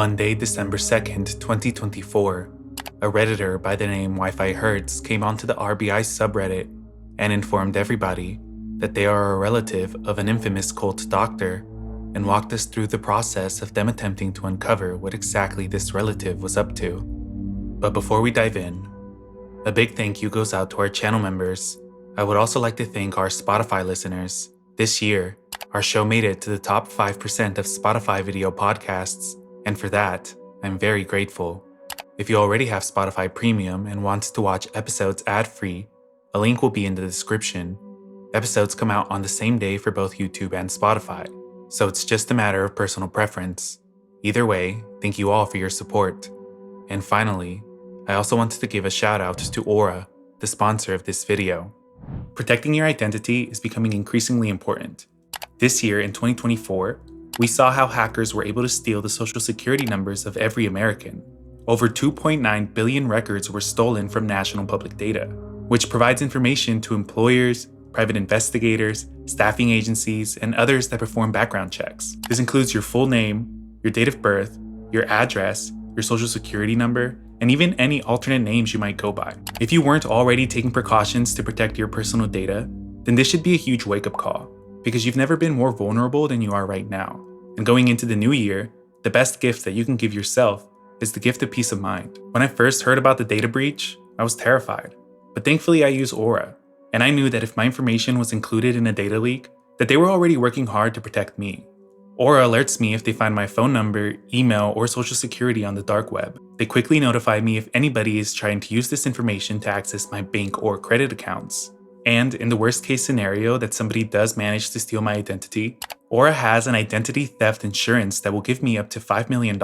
Monday, December 2nd, 2024, a Redditor by the name Wi-Fi Hurts came onto the RBI subreddit and informed everybody that they are a relative of an infamous cult doctor and walked us through the process of them attempting to uncover what exactly this relative was up to. But before we dive in, a big thank you goes out to our channel members. I would also like to thank our Spotify listeners. This year, our show made it to the top 5% of Spotify video podcasts, and for that, I'm very grateful. If you already have Spotify Premium and want to watch episodes ad-free, a link will be in the description. Episodes come out on the same day for both YouTube and Spotify, so it's just a matter of personal preference. Either way, thank you all for your support. And finally, I also wanted to give a shout out to Aura, the sponsor of this video. Protecting your identity is becoming increasingly important. This year in 2024, we saw how hackers were able to steal the social security numbers of every American. Over 2.9 billion records were stolen from national public data, which provides information to employers, private investigators, staffing agencies, and others that perform background checks. This includes your full name, your date of birth, your address, your social security number, and even any alternate names you might go by. If you weren't already taking precautions to protect your personal data, then this should be a huge wake-up call, because you've never been more vulnerable than you are right now. And going into the new year, the best gift that you can give yourself is the gift of peace of mind. When I first heard about the data breach, I was terrified. But thankfully I use Aura, and I knew that if my information was included in a data leak, that they were already working hard to protect me. Aura alerts me if they find my phone number, email, or social security on the dark web. They quickly notify me if anybody is trying to use this information to access my bank or credit accounts. And in the worst case scenario that somebody does manage to steal my identity, Aura has an identity theft insurance that will give me up to $5 million.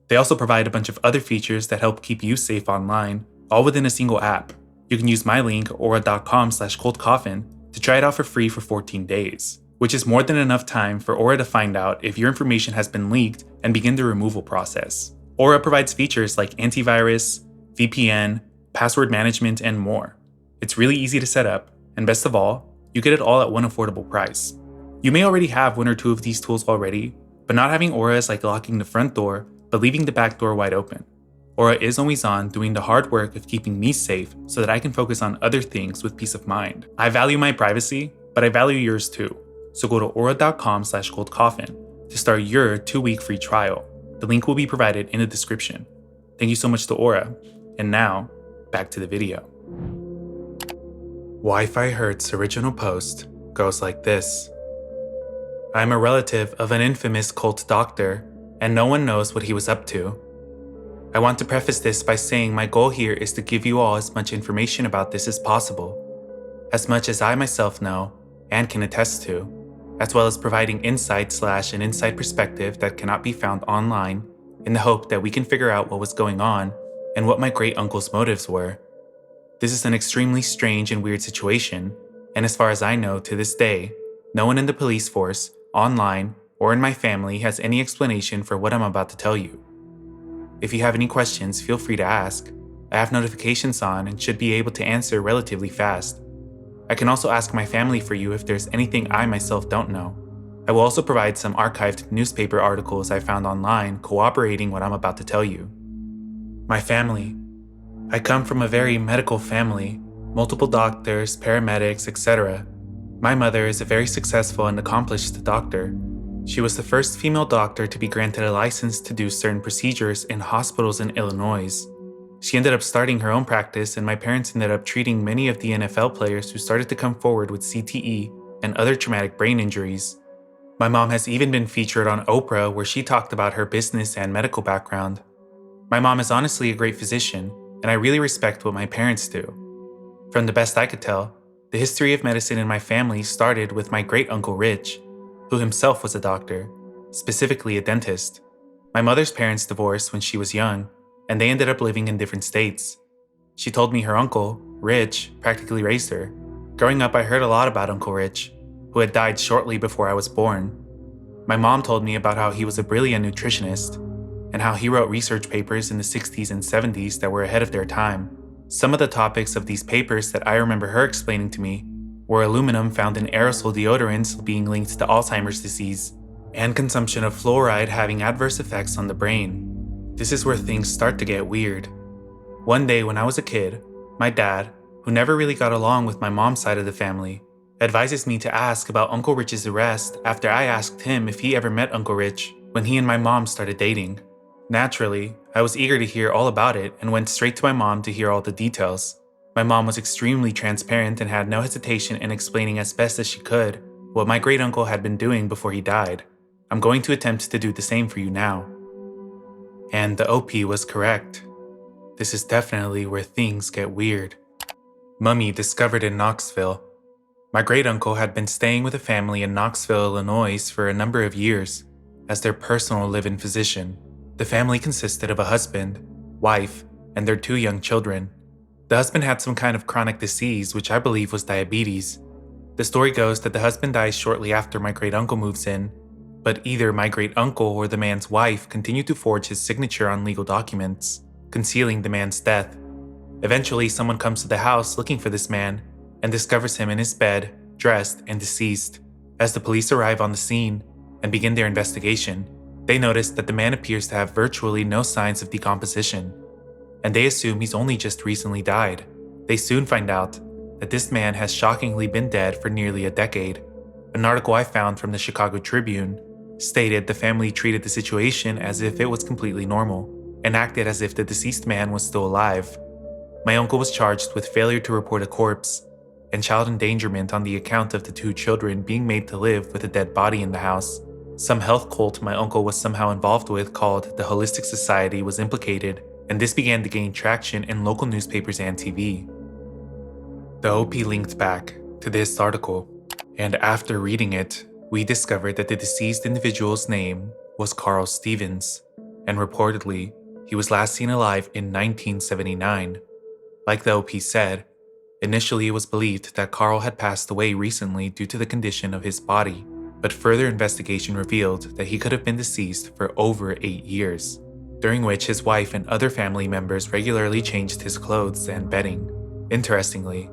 They also provide a bunch of other features that help keep you safe online, all within a single app. You can use my link, aura.com/coldcoffin, to try it out for free for 14 days, which is more than enough time for Aura to find out if your information has been leaked and begin the removal process. Aura provides features like antivirus, VPN, password management, and more. It's really easy to set up, and best of all, you get it all at one affordable price. You may already have one or two of these tools already, but not having Aura is like locking the front door, but leaving the back door wide open. Aura is always on, doing the hard work of keeping me safe so that I can focus on other things with peace of mind. I value my privacy, but I value yours too. So go to aura.com/coldcoffin to start your 2-week free trial. The link will be provided in the description. Thank you so much to Aura. And now, back to the video. Wi-Fi Hurts' original post goes like this. I'm a relative of an infamous cult doctor, and no one knows what he was up to. I want to preface this by saying my goal here is to give you all as much information about this as possible, as much as I myself know and can attest to, as well as providing insight/an inside perspective that cannot be found online, in the hope that we can figure out what was going on and what my great uncle's motives were. This is an extremely strange and weird situation, and as far as I know to this day, no one in the police force, online, or in my family has any explanation for what I'm about to tell you. If you have any questions, feel free to ask. I have notifications on and should be able to answer relatively fast. I can also ask my family for you if there's anything I myself don't know. I will also provide some archived newspaper articles I found online corroborating what I'm about to tell you. My family. I come from a very medical family, multiple doctors, paramedics, etc. My mother is a very successful and accomplished doctor. She was the first female doctor to be granted a license to do certain procedures in hospitals in Illinois. She ended up starting her own practice, and my parents ended up treating many of the NFL players who started to come forward with CTE and other traumatic brain injuries. My mom has even been featured on Oprah, where she talked about her business and medical background. My mom is honestly a great physician, and I really respect what my parents do. From the best I could tell, the history of medicine in my family started with my great-uncle Rich, who himself was a doctor, specifically a dentist. My mother's parents divorced when she was young, and they ended up living in different states. She told me her uncle, Rich, practically raised her. Growing up, I heard a lot about Uncle Rich, who had died shortly before I was born. My mom told me about how he was a brilliant nutritionist, and how he wrote research papers in the 60s and 70s that were ahead of their time. Some of the topics of these papers that I remember her explaining to me were aluminum found in aerosol deodorants being linked to Alzheimer's disease, and consumption of fluoride having adverse effects on the brain. This is where things start to get weird. One day when I was a kid, my dad, who never really got along with my mom's side of the family, advises me to ask about Uncle Rich's arrest after I asked him if he ever met Uncle Rich when he and my mom started dating. Naturally, I was eager to hear all about it and went straight to my mom to hear all the details. My mom was extremely transparent and had no hesitation in explaining as best as she could what my great uncle had been doing before he died. I'm going to attempt to do the same for you now. And the OP was correct. This is definitely where things get weird. Mummy discovered in Knoxville. My great uncle had been staying with a family in Knoxville, Illinois for a number of years as their personal live-in physician. The family consisted of a husband, wife, and their 2 young children. The husband had some kind of chronic disease, which I believe was diabetes. The story goes that the husband dies shortly after my great uncle moves in, but either my great uncle or the man's wife continued to forge his signature on legal documents, concealing the man's death. Eventually, someone comes to the house looking for this man and discovers him in his bed, dressed and deceased. As the police arrive on the scene and begin their investigation, they notice that the man appears to have virtually no signs of decomposition, and they assume he's only just recently died. They soon find out that this man has shockingly been dead for nearly a decade. An article I found from the Chicago Tribune stated the family treated the situation as if it was completely normal and acted as if the deceased man was still alive. My uncle was charged with failure to report a corpse and child endangerment on the account of the 2 children being made to live with a dead body in the house. Some health cult my uncle was somehow involved with called the Holistic Society was implicated, and this began to gain traction in local newspapers and TV. The OP linked back to this article, and after reading it, we discovered that the deceased individual's name was Carl Stevens, and reportedly, he was last seen alive in 1979. Like the OP said, initially it was believed that Carl had passed away recently due to the condition of his body, but further investigation revealed that he could have been deceased for over 8 years, during which his wife and other family members regularly changed his clothes and bedding. Interestingly,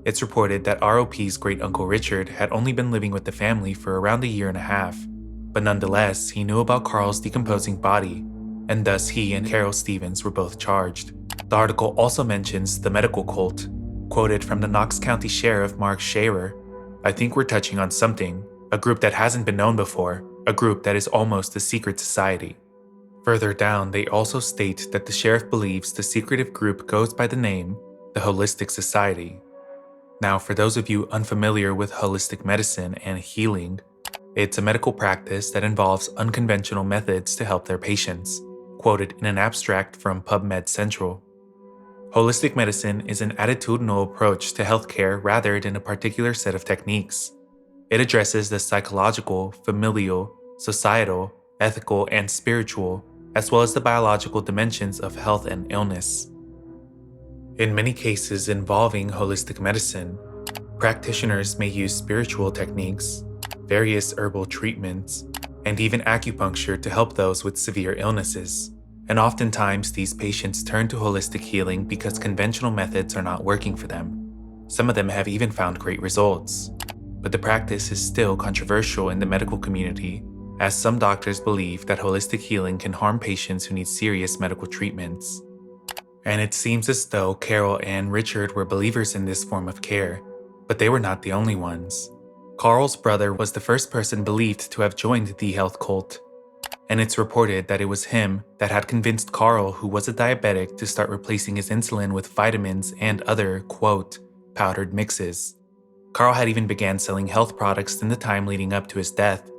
it's reported that ROP's great uncle Richard had only been living with the family for around a year and a half, but nonetheless, he knew about Carl's decomposing body, and thus he and Carol Stevens were both charged. The article also mentions the medical cult, quoted from the Knox County Sheriff Mark Scherer. I think we're touching on something, a group that hasn't been known before, a group that is almost a secret society. Further down, they also state that the sheriff believes the secretive group goes by the name the Holistic Society. Now, for those of you unfamiliar with holistic medicine and healing, it's a medical practice that involves unconventional methods to help their patients, quoted in an abstract from PubMed Central. Holistic medicine is an attitudinal approach to healthcare rather than a particular set of techniques. It addresses the psychological, familial, societal, ethical, and spiritual, as well as the biological dimensions of health and illness. In many cases involving holistic medicine, practitioners may use spiritual techniques, various herbal treatments, and even acupuncture to help those with severe illnesses. And oftentimes these patients turn to holistic healing because conventional methods are not working for them. Some of them have even found great results. But the practice is still controversial in the medical community, as some doctors believe that holistic healing can harm patients who need serious medical treatments. And it seems as though Carol and Richard were believers in this form of care, but they were not the only ones. Carl's brother was the first person believed to have joined the health cult, and it's reported that it was him that had convinced Carl, who was a diabetic, to start replacing his insulin with vitamins and other, quote, powdered mixes. Carl had even began selling health products in the time leading up to his death,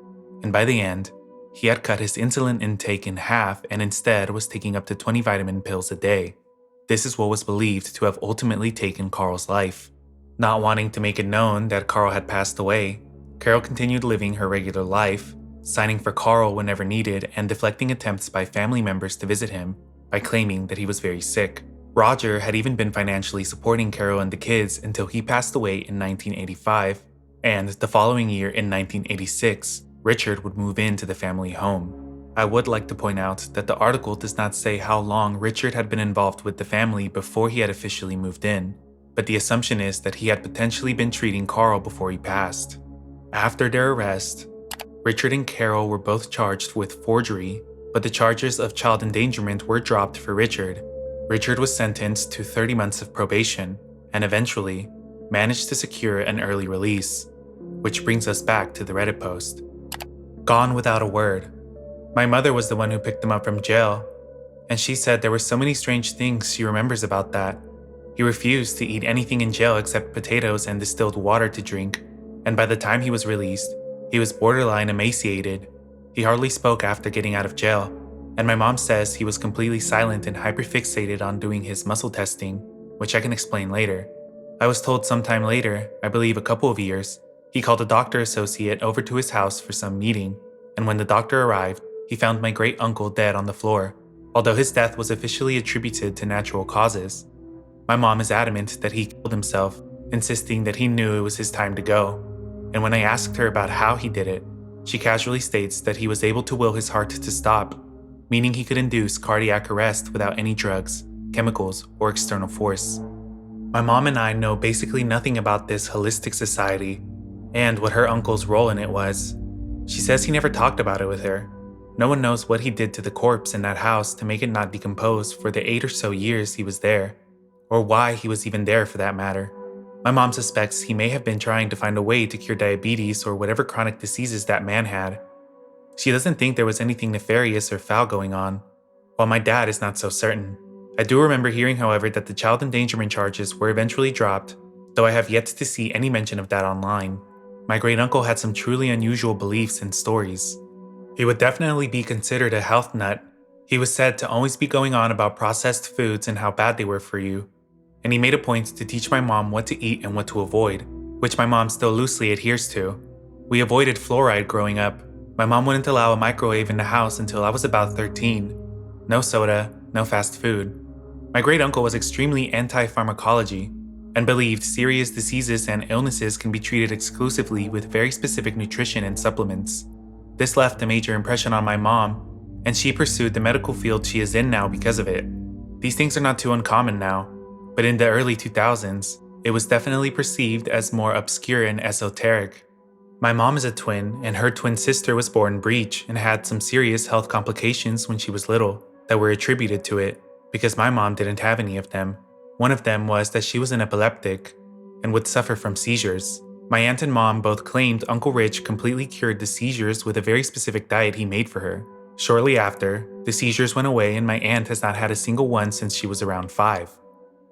and by the end, he had cut his insulin intake in half and instead was taking up to 20 vitamin pills a day. This is what was believed to have ultimately taken Carl's life. Not wanting to make it known that Carl had passed away, Carol continued living her regular life, signing for Carl whenever needed and deflecting attempts by family members to visit him by claiming that he was very sick. Roger had even been financially supporting Carol and the kids until he passed away in 1985, and the following year in 1986, Richard would move into the family home. I would like to point out that the article does not say how long Richard had been involved with the family before he had officially moved in, but the assumption is that he had potentially been treating Carl before he passed. After their arrest, Richard and Carol were both charged with forgery, but the charges of child endangerment were dropped for Richard. Richard was sentenced to 30 months of probation and eventually managed to secure an early release, which brings us back to the Reddit post. Gone without a word. My mother was the one who picked him up from jail, and she said there were so many strange things she remembers about that. He refused to eat anything in jail except potatoes and distilled water to drink, and by the time he was released, he was borderline emaciated. He hardly spoke after getting out of jail, and my mom says he was completely silent and hyperfixated on doing his muscle testing, which I can explain later. I was told sometime later, I believe a couple of years, he called a doctor associate over to his house for some meeting, and when the doctor arrived, he found my great uncle dead on the floor, although his death was officially attributed to natural causes. My mom is adamant that he killed himself, insisting that he knew it was his time to go. And when I asked her about how he did it, she casually states that he was able to will his heart to stop, meaning he could induce cardiac arrest without any drugs, chemicals, or external force. My mom and I know basically nothing about this holistic society and what her uncle's role in it was. She says he never talked about it with her. No one knows what he did to the corpse in that house to make it not decompose for the 8 or so years he was there, or why he was even there for that matter. My mom suspects he may have been trying to find a way to cure diabetes or whatever chronic diseases that man had. She doesn't think there was anything nefarious or foul going on, while my dad is not so certain. I do remember hearing, however, that the child endangerment charges were eventually dropped, though I have yet to see any mention of that online. My great uncle had some truly unusual beliefs and stories. He would definitely be considered a health nut. He was said to always be going on about processed foods and how bad they were for you. And he made a point to teach my mom what to eat and what to avoid, which my mom still loosely adheres to. We avoided fluoride growing up. My mom wouldn't allow a microwave in the house until I was about 13. No soda, no fast food. My great uncle was extremely anti-pharmacology and believed serious diseases and illnesses can be treated exclusively with very specific nutrition and supplements. This left a major impression on my mom, and she pursued the medical field she is in now because of it. These things are not too uncommon now, but in the early 2000s, it was definitely perceived as more obscure and esoteric. My mom is a twin, and her twin sister was born breech and had some serious health complications when she was little that were attributed to it, because my mom didn't have any of them. One of them was that she was an epileptic and would suffer from seizures. My aunt and mom both claimed Uncle Rich completely cured the seizures with a very specific diet he made for her. Shortly after, the seizures went away and my aunt has not had a single one since she was around 5.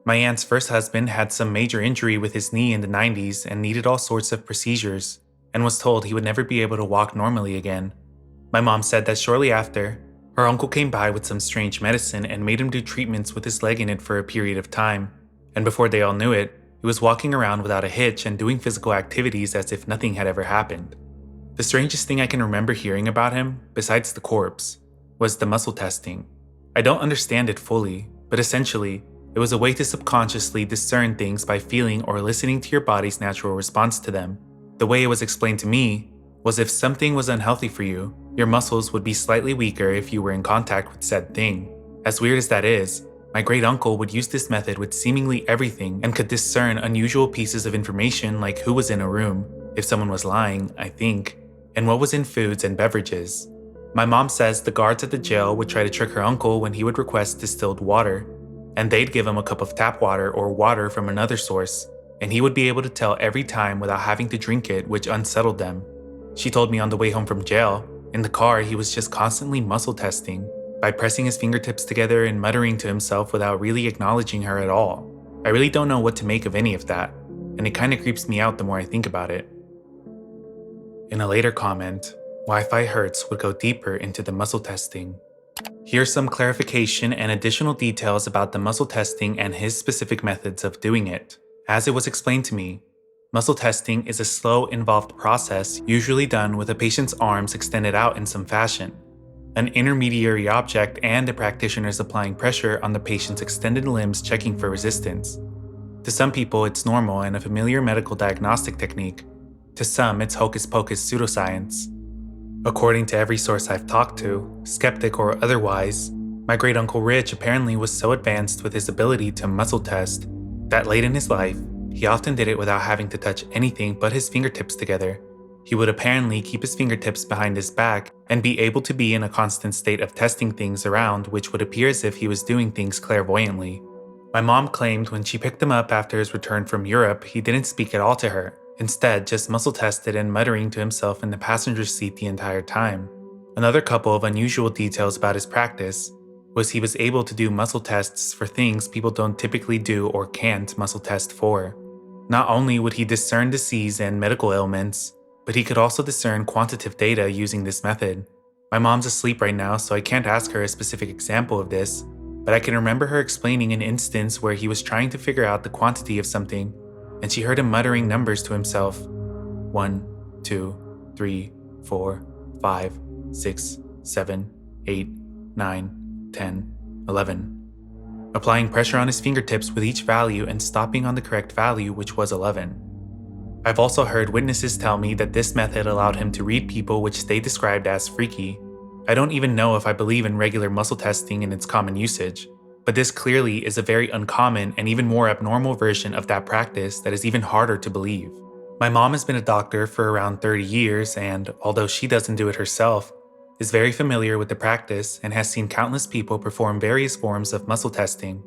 My aunt's first husband had some major injury with his knee in the 90s and needed all sorts of procedures, and was told he would never be able to walk normally again. My mom said that shortly after, her uncle came by with some strange medicine and made him do treatments with his leg in it for a period of time, and before they all knew it, he was walking around without a hitch and doing physical activities as if nothing had ever happened. The strangest thing I can remember hearing about him, besides the corpse, was the muscle testing. I don't understand it fully, but essentially, it was a way to subconsciously discern things by feeling or listening to your body's natural response to them. The way it was explained to me was if something was unhealthy for you, your muscles would be slightly weaker if you were in contact with said thing. As weird as that is, my great uncle would use this method with seemingly everything and could discern unusual pieces of information like who was in a room, if someone was lying, I think, and what was in foods and beverages. My mom says the guards at the jail would try to trick her uncle when he would request distilled water, and they'd give him a cup of tap water or water from another source, and he would be able to tell every time without having to drink it, which unsettled them. She told me on the way home from jail, in the car he was just constantly muscle testing, by pressing his fingertips together and muttering to himself without really acknowledging her at all. I really don't know what to make of any of that, and it kinda creeps me out the more I think about it. In a later comment, Wi-Fi Hertz would go deeper into the muscle testing. Here's some clarification and additional details about the muscle testing and his specific methods of doing it. As it was explained to me, muscle testing is a slow, involved process usually done with a patient's arms extended out in some fashion, an intermediary object and the practitioners applying pressure on the patient's extended limbs checking for resistance. To some people, it's normal and a familiar medical diagnostic technique. To some, it's hocus-pocus pseudoscience. According to every source I've talked to, skeptic or otherwise, my great uncle Rich apparently was so advanced with his ability to muscle test that late in his life, he often did it without having to touch anything but his fingertips together. He would apparently keep his fingertips behind his back and be able to be in a constant state of testing things around, which would appear as if he was doing things clairvoyantly. My mom claimed when she picked him up after his return from Europe, he didn't speak at all to her, instead just muscle tested and muttering to himself in the passenger seat the entire time. Another couple of unusual details about his practice was he was able to do muscle tests for things people don't typically do or can't muscle test for. Not only would he discern disease and medical ailments, but he could also discern quantitative data using this method. My mom's asleep right now, so I can't ask her a specific example of this, but I can remember her explaining an instance where he was trying to figure out the quantity of something, and she heard him muttering numbers to himself. 1, 2, 3, 4, 5, 6, 7, 8, 9, 10, 11. Applying pressure on his fingertips with each value and stopping on the correct value, which was 11. I've also heard witnesses tell me that this method allowed him to read people, which they described as freaky. I don't even know if I believe in regular muscle testing in its common usage, but this clearly is a very uncommon and even more abnormal version of that practice that is even harder to believe. My mom has been a doctor for around 30 years and, although she doesn't do it herself, is very familiar with the practice and has seen countless people perform various forms of muscle testing.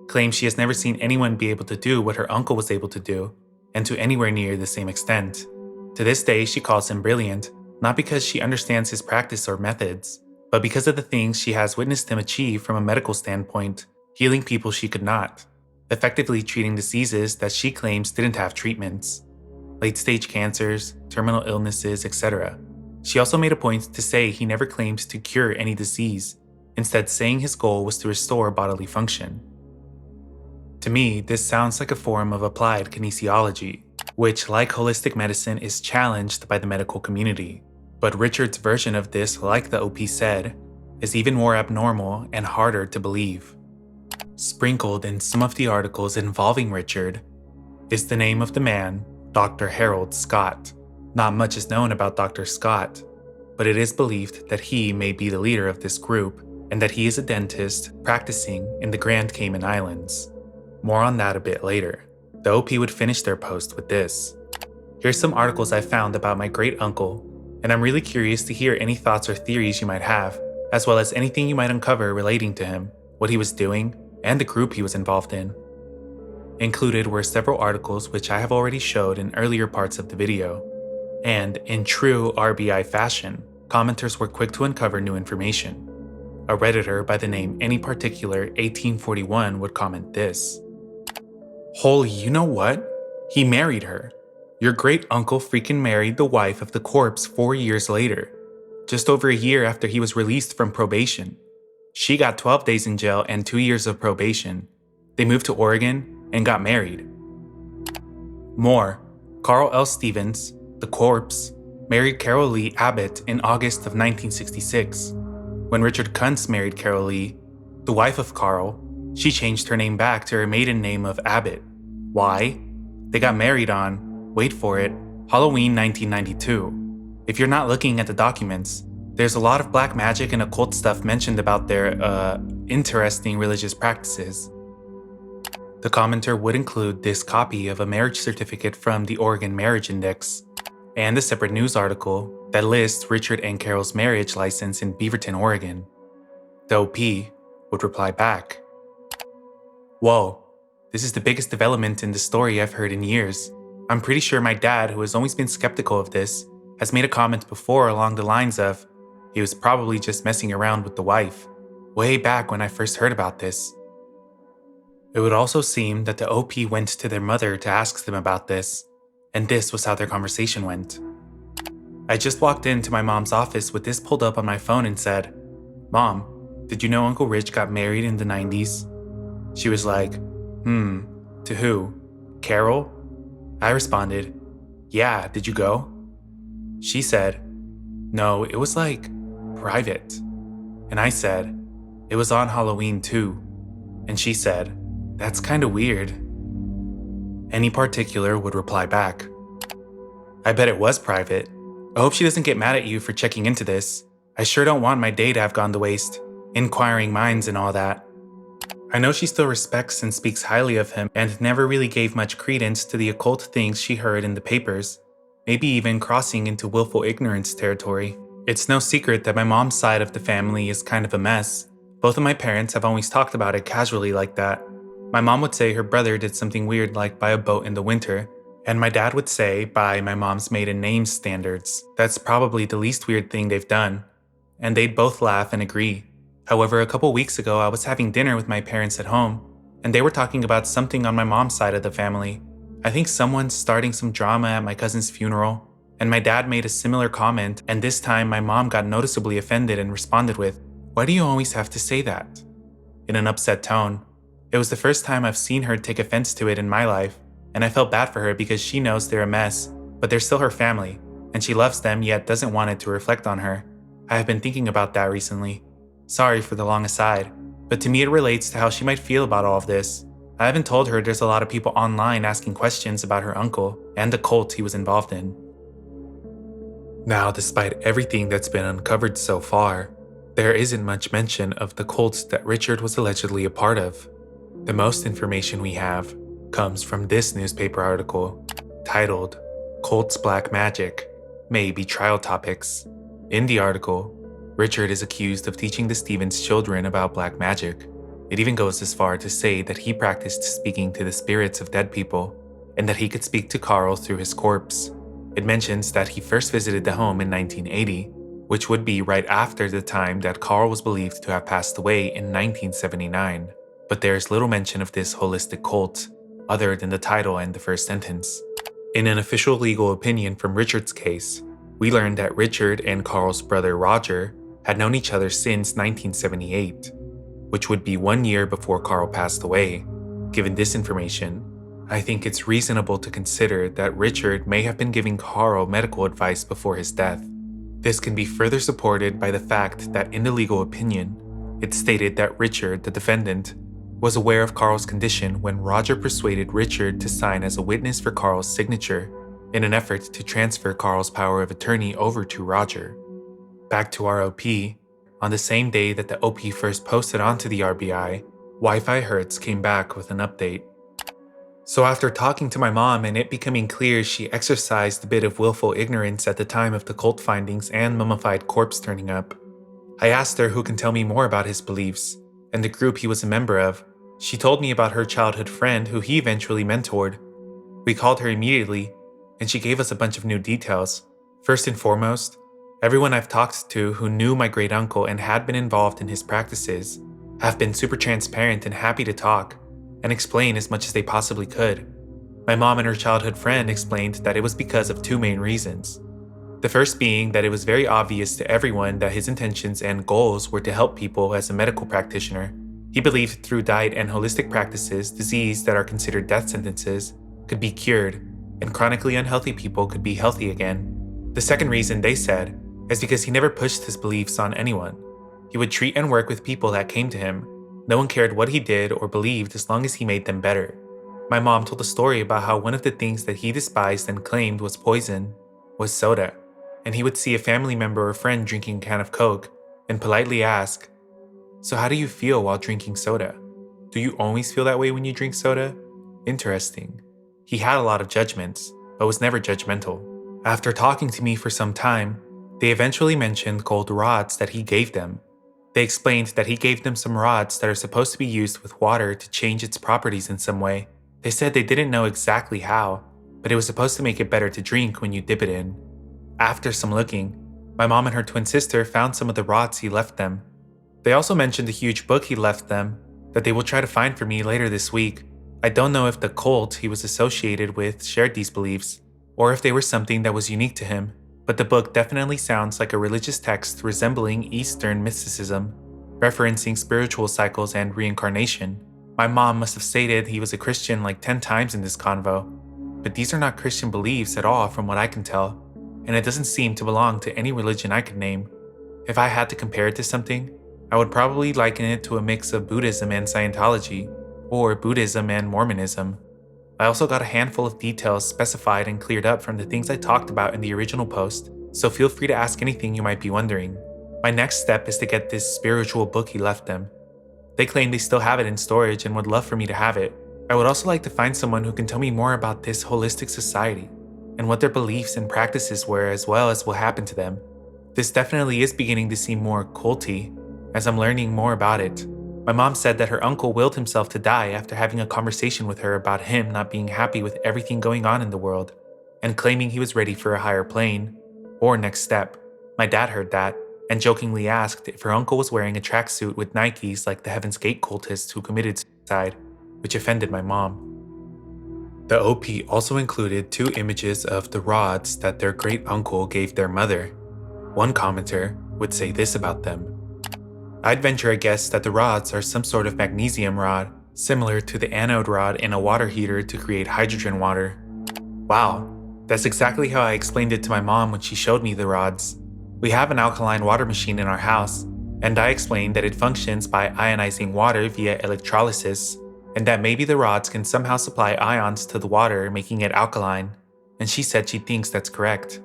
Claims she has never seen anyone be able to do what her uncle was able to do, and to anywhere near the same extent. To this day, she calls him brilliant, not because she understands his practice or methods, but because of the things she has witnessed him achieve from a medical standpoint, healing people she could not, effectively treating diseases that she claims didn't have treatments, late-stage cancers, terminal illnesses, etc. She also made a point to say he never claimed to cure any disease, instead saying his goal was to restore bodily function. To me, this sounds like a form of applied kinesiology, which, like holistic medicine, is challenged by the medical community. But Richard's version of this, like the OP said, is even more abnormal and harder to believe. Sprinkled in some of the articles involving Richard is the name of the man, Dr. Harold Scott. Not much is known about Dr. Scott, but it is believed that he may be the leader of this group and that he is a dentist practicing in the Grand Cayman Islands. More on that a bit later. The OP would finish their post with this. Here's some articles I found about my great uncle, and I'm really curious to hear any thoughts or theories you might have, as well as anything you might uncover relating to him, what he was doing, and the group he was involved in. Included were several articles which I have already showed in earlier parts of the video, and in true RBI fashion, commenters were quick to uncover new information. A Redditor by the name Any Particular 1841 would comment this. Holy, you know what? He married her. Your great uncle freaking married the wife of the corpse 4 years later, just over a year after he was released from probation. She got 12 days in jail and 2 years of probation. They moved to Oregon and got married. More, Carl L. Stevens, the corpse, married Carol Lee Abbott in August of 1966. When Richard Kuntz married Carol Lee, the wife of Carl, she changed her name back to her maiden name of Abbott. Why? They got married on, wait for it, Halloween 1992. If you're not looking at the documents, there's a lot of black magic and occult stuff mentioned about their, interesting religious practices. The commenter would include this copy of a marriage certificate from the Oregon Marriage Index, and a separate news article that lists Richard and Carol's marriage license in Beaverton, Oregon. The OP would reply back, Whoa, this is the biggest development in the story I've heard in years. I'm pretty sure my dad, who has always been skeptical of this, has made a comment before along the lines of, he was probably just messing around with the wife, way back when I first heard about this. It would also seem that the OP went to their mother to ask them about this, and this was how their conversation went. I just walked into my mom's office with this pulled up on my phone and said, Mom, did you know Uncle Rich got married in the 90s? She was like, to who? Carol? I responded, yeah, did you go? She said, no, it was like, private. And I said, it was on Halloween too. And she said, that's kinda weird. Any Particular would reply back, I bet it was private. I hope she doesn't get mad at you for checking into this. I sure don't want my day to have gone to waste. Inquiring minds and all that. I know she still respects and speaks highly of him and never really gave much credence to the occult things she heard in the papers. maybe even crossing into willful ignorance territory. It's no secret that my mom's side of the family is kind of a mess. Both of my parents have always talked about it casually like that. My mom would say her brother did something weird like buy a boat in the winter, and my dad would say, by my mom's maiden name standards, that's probably the least weird thing they've done. And they'd both laugh and agree. However, a couple weeks ago, I was having dinner with my parents at home, and they were talking about something on my mom's side of the family. I think someone's starting some drama at my cousin's funeral, and my dad made a similar comment, and this time my mom got noticeably offended and responded with, "Why do you always have to say that?" in an upset tone. It was the first time I've seen her take offense to it in my life, and I felt bad for her because she knows they're a mess, but they're still her family, and she loves them yet doesn't want it to reflect on her. I have been thinking about that recently. Sorry for the long aside, but to me it relates to how she might feel about all of this. I haven't told her there's a lot of people online asking questions about her uncle and the cult he was involved in. Now, despite everything that's been uncovered so far, there isn't much mention of the cult that Richard was allegedly a part of. The most information we have comes from this newspaper article titled, "Cult's Black Magic May Be Trial Topics." In the article, Richard is accused of teaching the Stevens children about black magic. It even goes as far to say that he practiced speaking to the spirits of dead people, and that he could speak to Carl through his corpse. It mentions that he first visited the home in 1980, which would be right after the time that Carl was believed to have passed away in 1979. But there is little mention of this holistic cult, other than the title and the first sentence. In an official legal opinion from Richard's case, we learned that Richard and Carl's brother Roger had known each other since 1978, which would be 1 year before Carl passed away. Given this information, I think it's reasonable to consider that Richard may have been giving Carl medical advice before his death. This can be further supported by the fact that in the legal opinion, it stated that Richard, the defendant, was aware of Carl's condition when Roger persuaded Richard to sign as a witness for Carl's signature in an effort to transfer Carl's power of attorney over to Roger. Back to our OP, on the same day that the OP first posted onto the RBI, Wi-Fi Hertz came back with an update. So after talking to my mom and it becoming clear she exercised a bit of willful ignorance at the time of the cult findings and mummified corpse turning up, I asked her who can tell me more about his beliefs and the group he was a member of. She told me about her childhood friend who he eventually mentored. We called her immediately, and she gave us a bunch of new details. First and foremost, everyone I've talked to who knew my great uncle and had been involved in his practices have been super transparent and happy to talk and explain as much as they possibly could. My mom and her childhood friend explained that it was because of two main reasons. The first being that it was very obvious to everyone that his intentions and goals were to help people as a medical practitioner. He believed through diet and holistic practices, disease that are considered death sentences could be cured, and chronically unhealthy people could be healthy again. The second reason, they said, is because he never pushed his beliefs on anyone. He would treat and work with people that came to him. No one cared what he did or believed as long as he made them better. My mom told a story about how one of the things that he despised and claimed was poison was soda, and he would see a family member or friend drinking a can of Coke and politely ask, "So how do you feel while drinking soda? Do you always feel that way when you drink soda?" Interesting. He had a lot of judgments, but was never judgmental. After talking to me for some time, they eventually mentioned gold rods that he gave them. They explained that he gave them some rods that are supposed to be used with water to change its properties in some way. They said they didn't know exactly how, but it was supposed to make it better to drink when you dip it in. After some looking, my mom and her twin sister found some of the rods he left them. They also mentioned a huge book he left them that they will try to find for me later this week. I don't know if the cult he was associated with shared these beliefs, or if they were something that was unique to him, but the book definitely sounds like a religious text resembling Eastern mysticism, referencing spiritual cycles and reincarnation. My mom must have stated he was a Christian like 10 times in this convo, but these are not Christian beliefs at all from what I can tell, and it doesn't seem to belong to any religion I could name. If I had to compare it to something, I would probably liken it to a mix of Buddhism and Scientology, or Buddhism and Mormonism. I also got a handful of details specified and cleared up from the things I talked about in the original post, so feel free to ask anything you might be wondering. My next step is to get this spiritual book he left them. They claim they still have it in storage and would love for me to have it. I would also like to find someone who can tell me more about this holistic society. and what their beliefs and practices were, as well as what happened to them. This definitely is beginning to seem more culty as I'm learning more about it. My mom said that her uncle willed himself to die after having a conversation with her about him not being happy with everything going on in the world and claiming he was ready for a higher plane or next step. My dad heard that and jokingly asked if her uncle was wearing a tracksuit with Nikes like the Heaven's Gate cultist who committed suicide, which offended my mom. The OP also included 2 images of the rods that their great uncle gave their mother. One commenter would say this about them: "I'd venture a guess that the rods are some sort of magnesium rod, similar to the anode rod in a water heater to create hydrogen water." Wow, that's exactly how I explained it to my mom when she showed me the rods. We have an alkaline water machine in our house, and I explained that it functions by ionizing water via electrolysis, and that maybe the rods can somehow supply ions to the water, making it alkaline, and she said she thinks that's correct.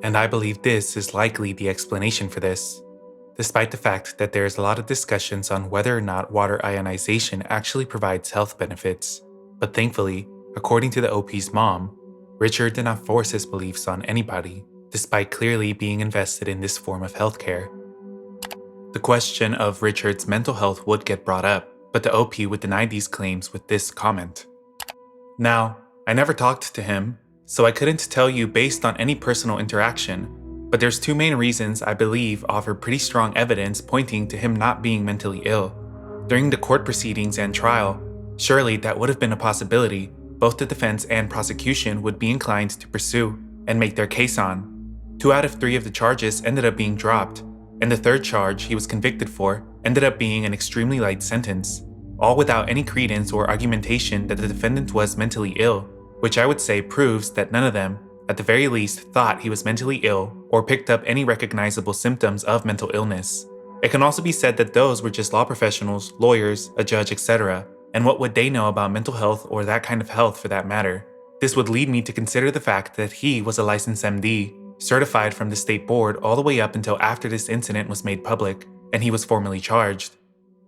And I believe this is likely the explanation for this, despite the fact that there is a lot of discussions on whether or not water ionization actually provides health benefits. But thankfully, according to the OP's mom, Richard did not force his beliefs on anybody, despite clearly being invested in this form of healthcare. The question of Richard's mental health would get brought up, but the OP would deny these claims with this comment: "Now, I never talked to him, so I couldn't tell you based on any personal interaction, but there's 2 main reasons I believe offer pretty strong evidence pointing to him not being mentally ill. During the court proceedings and trial, surely that would have been a possibility both the defense and prosecution would be inclined to pursue and make their case on. 2 out of 3 of the charges ended up being dropped, and the 3rd charge he was convicted for ended up being an extremely light sentence, all without any credence or argumentation that the defendant was mentally ill, which I would say proves that none of them, at the very least, thought he was mentally ill or picked up any recognizable symptoms of mental illness. It can also be said that those were just law professionals, lawyers, a judge, etc., and what would they know about mental health or that kind of health for that matter? This would lead me to consider the fact that he was a licensed MD, certified from the state board all the way up until after this incident was made public, and he was formally charged.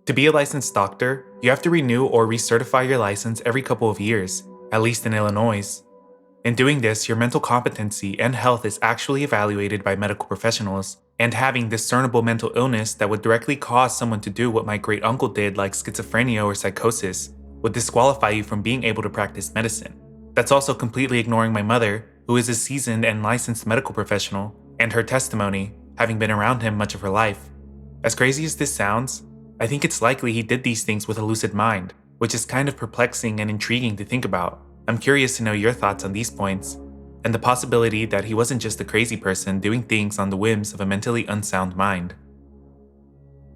To be a licensed doctor, you have to renew or recertify your license every couple of years, at least in Illinois. In doing this, your mental competency and health is actually evaluated by medical professionals, and having discernible mental illness that would directly cause someone to do what my great uncle did, like schizophrenia or psychosis, would disqualify you from being able to practice medicine. That's also completely ignoring my mother, who is a seasoned and licensed medical professional, and her testimony, having been around him much of her life. As crazy as this sounds, I think it's likely he did these things with a lucid mind, which is kind of perplexing and intriguing to think about. I'm curious to know your thoughts on these points, and the possibility that he wasn't just a crazy person doing things on the whims of a mentally unsound mind.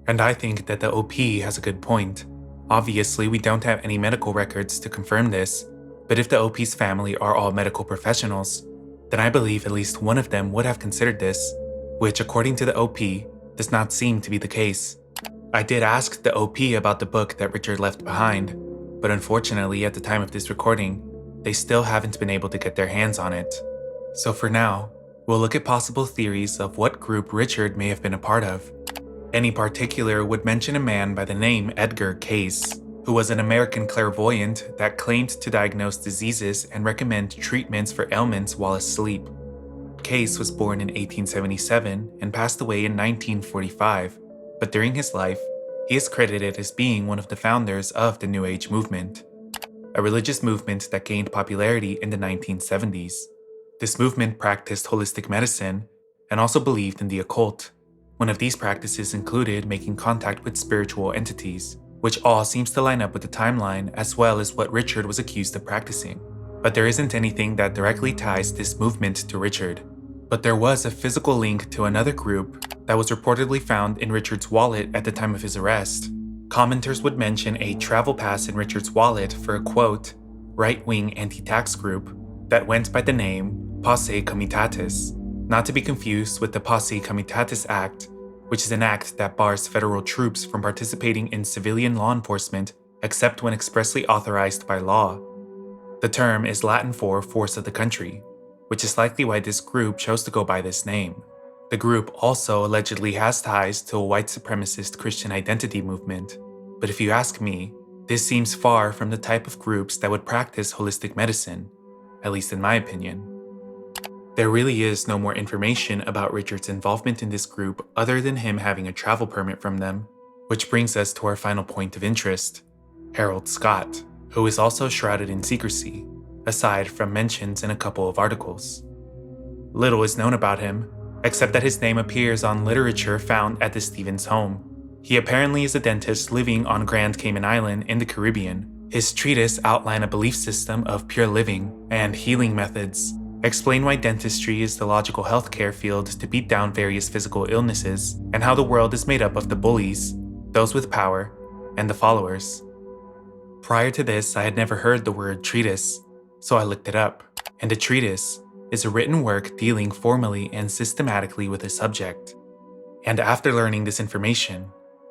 And I think that the OP has a good point. Obviously, we don't have any medical records to confirm this, but if the OP's family are all medical professionals, then I believe at least one of them would have considered this, which according to the OP, does not seem to be the case. I did ask the OP about the book that Richard left behind, but unfortunately at the time of this recording, they still haven't been able to get their hands on it. So for now, we'll look at possible theories of what group Richard may have been a part of. Any particular would mention a man by the name Edgar Cayce, who was an American clairvoyant that claimed to diagnose diseases and recommend treatments for ailments while asleep. Cayce was born in 1877 and passed away in 1945, but during his life, he is credited as being one of the founders of the New Age movement, a religious movement that gained popularity in the 1970s. This movement practiced holistic medicine and also believed in the occult. One of these practices included making contact with spiritual entities, which all seems to line up with the timeline as well as what Richard was accused of practicing. But there isn't anything that directly ties this movement to Richard. But there was a physical link to another group that was reportedly found in Richard's wallet at the time of his arrest. Commenters would mention a travel pass in Richard's wallet for a quote, right-wing anti-tax group that went by the name Posse Comitatus, not to be confused with the Posse Comitatus Act, which is an act that bars federal troops from participating in civilian law enforcement except when expressly authorized by law. The term is Latin for force of the country, which is likely why this group chose to go by this name. The group also allegedly has ties to a white supremacist Christian identity movement, but if you ask me, this seems far from the type of groups that would practice holistic medicine, at least in my opinion. There really is no more information about Richard's involvement in this group other than him having a travel permit from them, which brings us to our final point of interest, Harold Scott, who is also shrouded in secrecy, aside from mentions in a couple of articles. Little is known about him, except that his name appears on literature found at the Stevens home. He apparently is a dentist living on Grand Cayman Island in the Caribbean. His treatise outline a belief system of pure living and healing methods, explain why dentistry is the logical healthcare field to beat down various physical illnesses, and how the world is made up of the bullies, those with power, and the followers. Prior to this, I had never heard the word treatise, so I looked it up, and a treatise is a written work dealing formally and systematically with a subject. And after learning this information,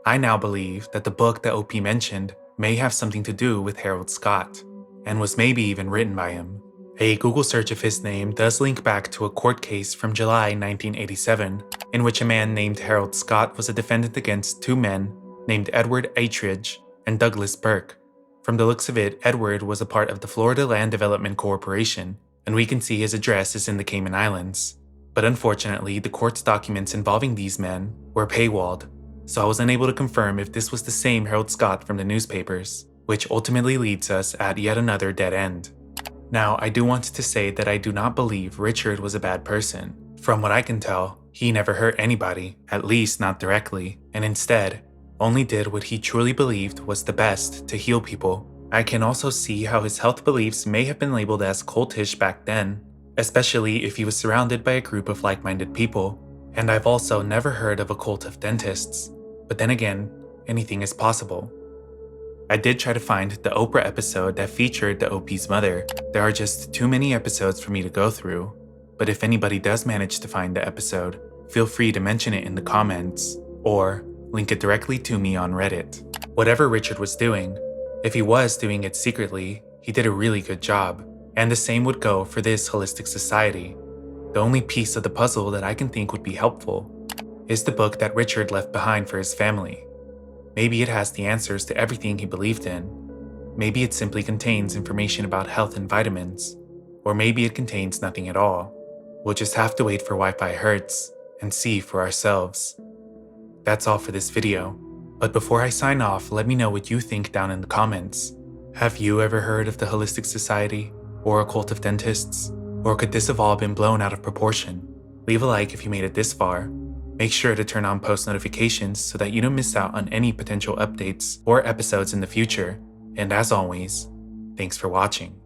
I now believe that the book that OP mentioned may have something to do with Harold Scott, and was maybe even written by him. A Google search of his name does link back to a court case from July 1987, in which a man named Harold Scott was a defendant against two men named Edward Eitridge and Douglas Burke. From the looks of it, Edward was a part of the Florida Land Development Corporation, and we can see his address is in the Cayman Islands. But unfortunately, the court's documents involving these men were paywalled, so I was unable to confirm if this was the same Harold Scott from the newspapers, which ultimately leads us at yet another dead end. Now, I do want to say that I do not believe Richard was a bad person. From what I can tell, he never hurt anybody, at least not directly, and instead, only did what he truly believed was the best to heal people. I can also see how his health beliefs may have been labeled as cultish back then, especially if he was surrounded by a group of like-minded people. And I've also never heard of a cult of dentists, but then again, anything is possible. I did try to find the Oprah episode that featured the OP's mother. There are just too many episodes for me to go through, but if anybody does manage to find the episode, feel free to mention it in the comments, or link it directly to me on Reddit. Whatever Richard was doing, if he was doing it secretly, he did a really good job, and the same would go for this holistic society. The only piece of the puzzle that I can think would be helpful is the book that Richard left behind for his family. Maybe it has the answers to everything he believed in. Maybe it simply contains information about health and vitamins, or maybe it contains nothing at all. We'll just have to wait for Wi-Fi Hertz and see for ourselves. That's all for this video. But before I sign off, let me know what you think down in the comments. Have you ever heard of the Holistic Society or a cult of dentists? Or could this have all been blown out of proportion? Leave a like if you made it this far. Make sure to turn on post notifications so that you don't miss out on any potential updates or episodes in the future. And as always, thanks for watching.